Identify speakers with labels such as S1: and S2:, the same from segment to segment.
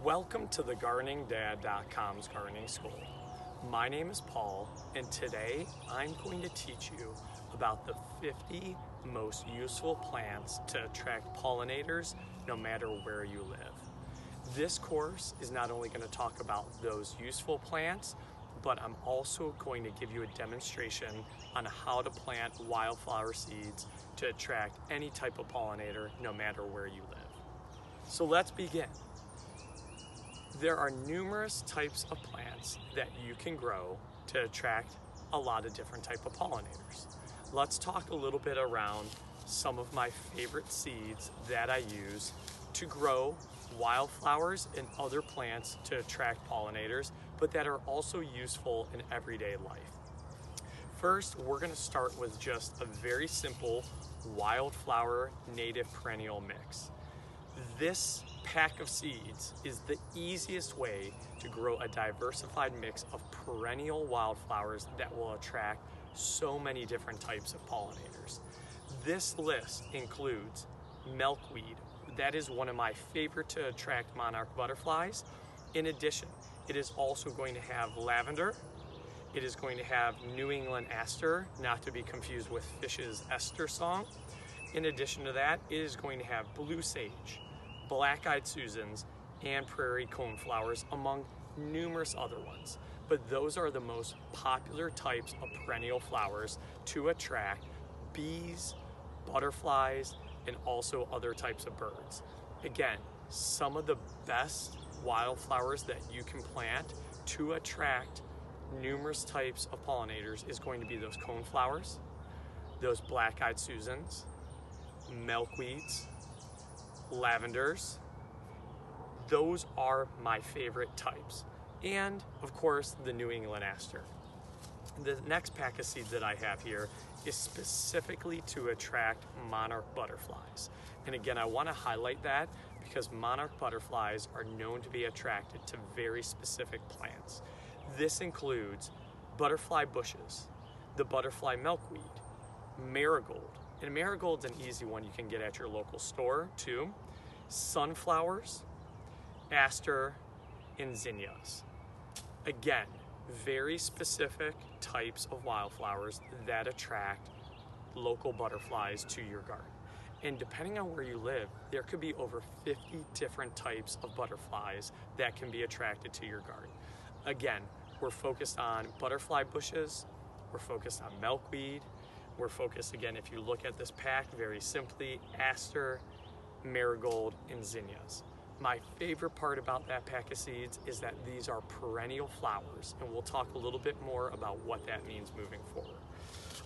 S1: Welcome to the GardeningDad.com's Gardening School. My name is Paul, and today I'm going to teach you about the 50 most useful plants to attract pollinators no matter where you live. This course is not only going to talk about those useful plants, but I'm also going to give you a demonstration on how to plant wildflower seeds to attract any type of pollinator no matter where you live. So let's begin. There are numerous types of plants that you can grow to attract a lot of different type of pollinators. Let's talk a little bit around some of my favorite seeds that I use to grow wildflowers and other plants to attract pollinators, but that are also useful in everyday life. First, we're going to start with just a very simple wildflower native perennial mix. This pack of seeds is the easiest way to grow a diversified mix of perennial wildflowers that will attract so many different types of pollinators. This list includes milkweed. That is one of my favorite to attract monarch butterflies. In addition, it is also going to have lavender. It is going to have New England aster, not to be confused with Fish's Esther song. In addition to that, it is going to have blue sage, black-eyed Susans, and prairie coneflowers, among numerous other ones. But those are the most popular types of perennial flowers to attract bees, butterflies, and also other types of birds. Again, some of the best wildflowers that you can plant to attract numerous types of pollinators is going to be those coneflowers, those black-eyed Susans, milkweeds, lavenders. Those are my favorite types. And of course, the New England aster. The next pack of seeds that I have here is specifically to attract monarch butterflies. And again, I want to highlight that because monarch butterflies are known to be attracted to very specific plants. This includes butterfly bushes, the butterfly milkweed, marigold. And marigold's an easy one you can get at your local store too. Sunflowers, aster, and zinnias. Again, very specific types of wildflowers that attract local butterflies to your garden. And depending on where you live, there could be over 50 different types of butterflies that can be attracted to your garden. Again, we're focused on butterfly bushes, we're focused on milkweed, we're focused, again, if you look at this pack, very simply, aster, marigold, and zinnias. My favorite part about that pack of seeds is that these are perennial flowers, and we'll talk a little bit more about what that means moving forward.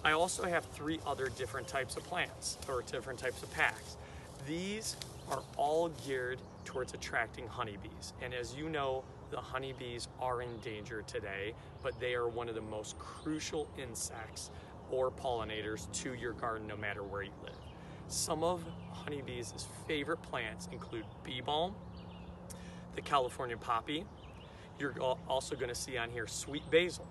S1: I also have 3 other different types of plants, or different types of packs. These are all geared towards attracting honeybees, and as you know, the honeybees are in danger today, but they are one of the most crucial insects or pollinators to your garden no matter where you live. Some of honeybees' favorite plants include bee balm, the California poppy. You're also going to see on here sweet basil.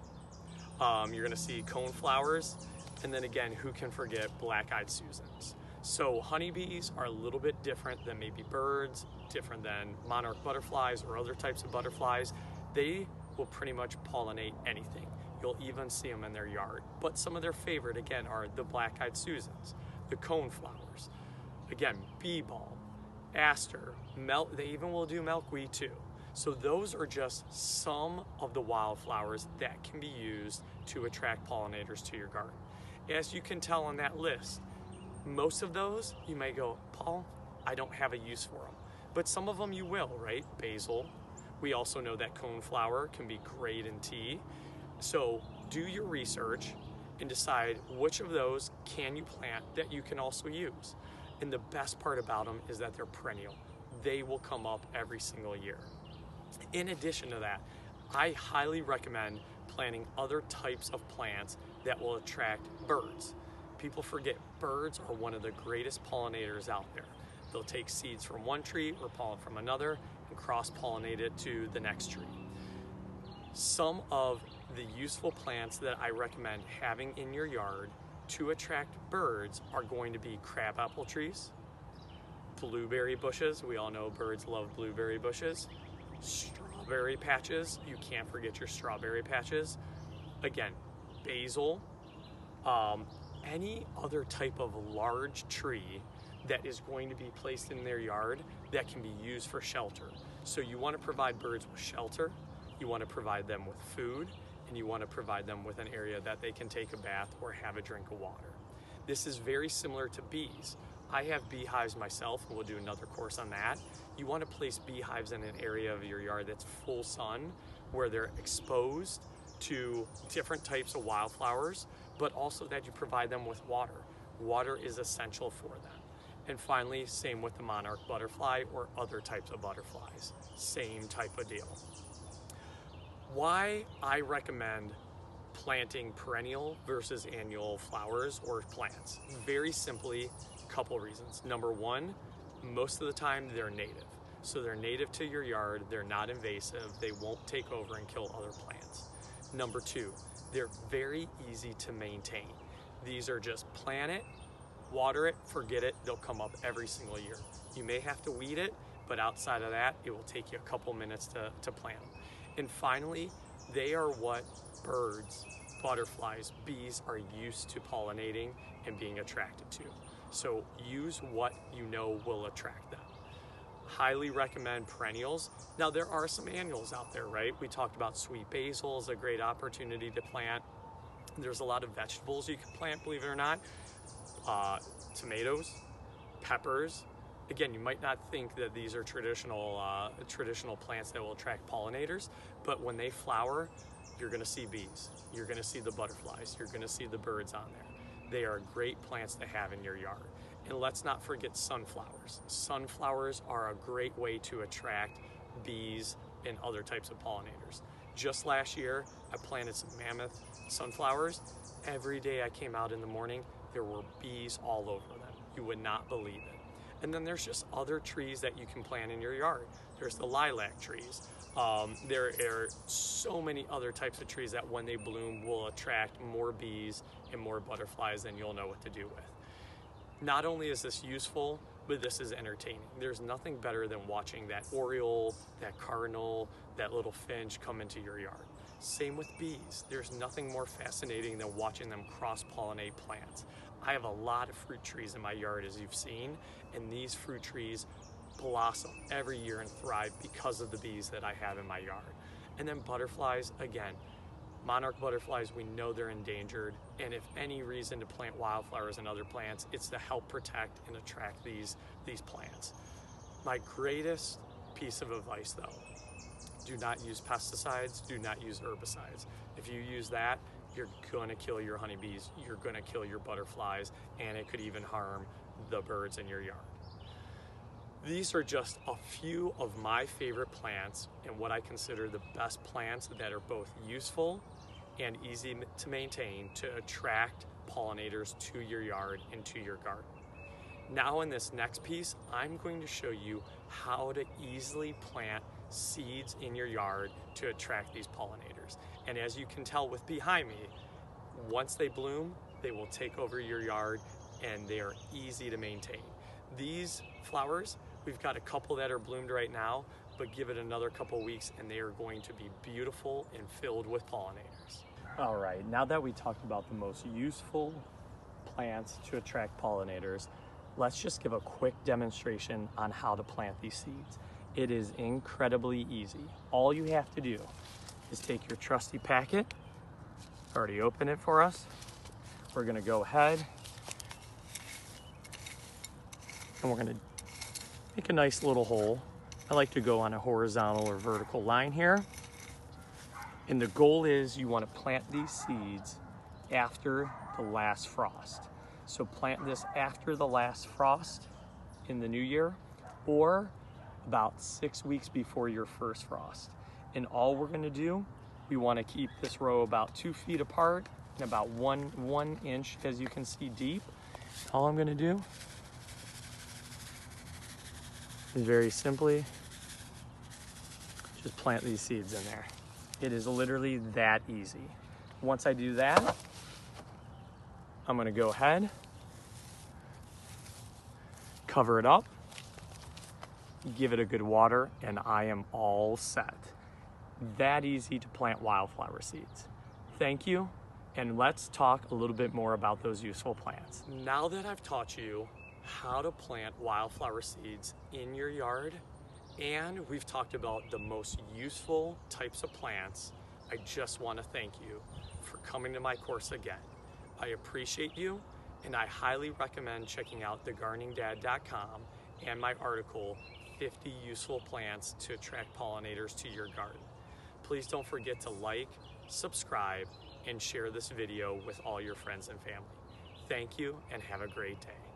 S1: You're going to see coneflowers, and then again, who can forget black-eyed Susans. So honeybees are a little bit different than maybe birds, different than monarch butterflies or other types of butterflies. They will pretty much pollinate anything. You'll even see them in their yard. But some of their favorite, again, are the black-eyed Susans, the coneflowers, again, bee balm, aster, they even will do milkweed too. So those are just some of the wildflowers that can be used to attract pollinators to your garden. As you can tell on that list, most of those, you may go, Paul, I don't have a use for them. But some of them you will, right? Basil. We also know that coneflower can be great in tea. So do your research and decide which of those can you plant that you can also use. And the best part about them is that they're perennial. They will come up every single year. In addition to that, I highly recommend planting other types of plants that will attract birds. People forget birds are one of the greatest pollinators out there. They'll take seeds from one tree or pollen from another and cross-pollinate it to the next tree. Some of the useful plants that I recommend having in your yard to attract birds are going to be crabapple trees, blueberry bushes. We all know birds love blueberry bushes. Strawberry patches, you can't forget your strawberry patches. Again, basil, any other type of large tree that is going to be placed in their yard that can be used for shelter. So you want to provide birds with shelter, you want to provide them with food, and you want to provide them with an area that they can take a bath or have a drink of water. This is very similar to bees. I have beehives myself, and we'll do another course on that. You want to place beehives in an area of your yard that's full sun, where they're exposed to different types of wildflowers, but also that you provide them with water. Water is essential for them. And finally, same with the monarch butterfly or other types of butterflies. Same type of deal. Why I recommend planting perennial versus annual flowers or plants? Very simply, a couple reasons. Number one, most of the time they're native. So they're native to your yard, they're not invasive, they won't take over and kill other plants. Number two, they're very easy to maintain. These are just plant it, water it, forget it, they'll come up every single year. You may have to weed it, but outside of that, it will take you a couple minutes to plant them. And finally, they are what birds, butterflies, bees are used to pollinating and being attracted to. So use what you know will attract them. Highly recommend perennials. Now there are some annuals out there, right? We talked about sweet basil is a great opportunity to plant. There's a lot of vegetables you can plant, believe it or not. Tomatoes, peppers. Again, you might not think that these are traditional plants that will attract pollinators, but when they flower, you're gonna see bees, you're gonna see the butterflies, you're gonna see the birds on there. They are great plants to have in your yard. And let's not forget sunflowers. Sunflowers are a great way to attract bees and other types of pollinators. Just last year, I planted some mammoth sunflowers. Every day I came out in the morning, there were bees all over them. You would not believe it. And then there's just other trees that you can plant in your yard. There's the lilac trees. There are so many other types of trees that when they bloom will attract more bees and more butterflies than you'll know what to do with. Not only is this useful, but this is entertaining. There's nothing better than watching that oriole, that cardinal, that little finch come into your yard. Same with bees. There's nothing more fascinating than watching them cross-pollinate plants. I have a lot of fruit trees in my yard, as you've seen, and these fruit trees blossom every year and thrive because of the bees that I have in my yard. And then butterflies, again, monarch butterflies, we know they're endangered, and if any reason to plant wildflowers and other plants, it's to help protect and attract these plants. My greatest piece of advice though, do not use pesticides, do not use herbicides. If you use that, you're gonna kill your honeybees, you're gonna kill your butterflies, and it could even harm the birds in your yard. These are just a few of my favorite plants and what I consider the best plants that are both useful and easy to maintain to attract pollinators to your yard and to your garden. Now in this next piece, I'm going to show you how to easily plant seeds in your yard to attract these pollinators. And as you can tell with behind me, once they bloom, they will take over your yard and they are easy to maintain. These flowers, we've got a couple that are bloomed right now, but give it another couple weeks and they are going to be beautiful and filled with pollinators. All right, now that we talked about the most useful plants to attract pollinators, let's just give a quick demonstration on how to plant these seeds. It is incredibly easy. All you have to do is take your trusty packet, already opened it for us. We're gonna go ahead and we're gonna make a nice little hole. I like to go on a horizontal or vertical line here. And the goal is you want to plant these seeds after the last frost. So plant this after the last frost in the new year or about 6 weeks before your first frost. And all we're going to do, we want to keep this row about 2 feet apart and about one inch, as you can see, deep. All I'm going to do is very simply just plant these seeds in there. It is literally that easy. Once I do that, I'm gonna go ahead, cover it up, give it a good water, and I am all set. That easy to plant wildflower seeds. Thank you, and let's talk a little bit more about those useful plants. Now that I've taught you how to plant wildflower seeds in your yard, and we've talked about the most useful types of plants, I just want to thank you for coming to my course again. I appreciate you, and I highly recommend checking out thegardeningdad.com and my article, 50 Useful Plants to Attract Pollinators to Your Garden. Please don't forget to like, subscribe, and share this video with all your friends and family. Thank you, and have a great day.